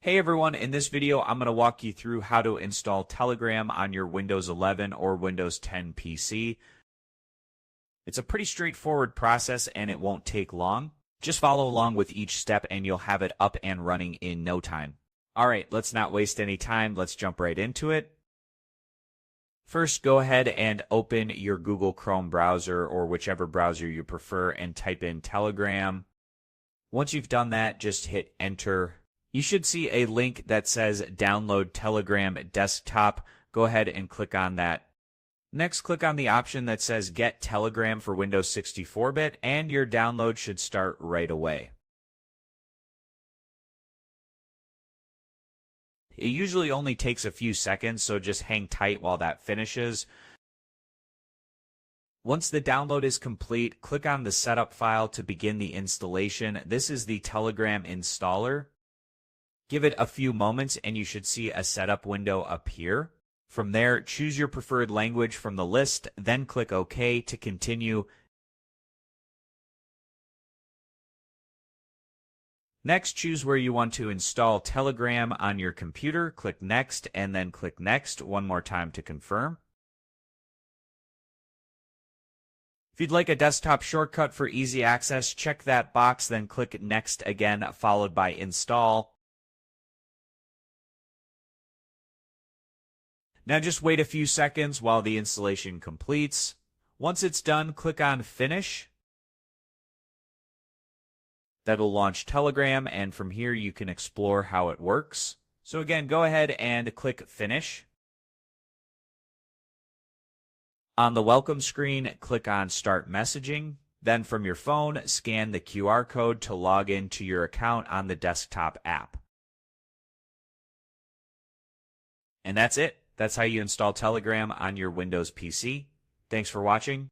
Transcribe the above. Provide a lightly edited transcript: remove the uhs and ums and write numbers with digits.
Hey everyone, in this video I'm going to walk you through how to install Telegram on your Windows 11 or Windows 10 PC. It's a pretty straightforward process and it won't take long. Just follow along with each step and you'll have it up and running in no time. Alright, let's not waste any time, let's jump right into it. First, go ahead and open your Google Chrome browser or whichever browser you prefer and type in Telegram. Once you've done that, just hit enter. You should see a link that says Download Telegram Desktop. Go ahead and click on that. Next, click on the option that says Get Telegram for Windows 64-bit, and your download should start right away. It usually only takes a few seconds, so just hang tight while that finishes. Once the download is complete, click on the setup file to begin the installation. This is the Telegram installer. Give it a few moments and you should see a setup window appear. From there, choose your preferred language from the list, then click OK to continue. Next, choose where you want to install Telegram on your computer. Click Next and then click Next one more time to confirm. If you'd like a desktop shortcut for easy access, check that box, then click Next again, followed by Install. Now just wait a few seconds while the installation completes. Once it's done, click on Finish. That'll launch Telegram, and from here you can explore how it works. So again, go ahead and click Finish. On the welcome screen, click on Start Messaging. Then from your phone, scan the QR code to log into your account on the desktop app. And that's it. That's how you install Telegram on your Windows PC. Thanks for watching.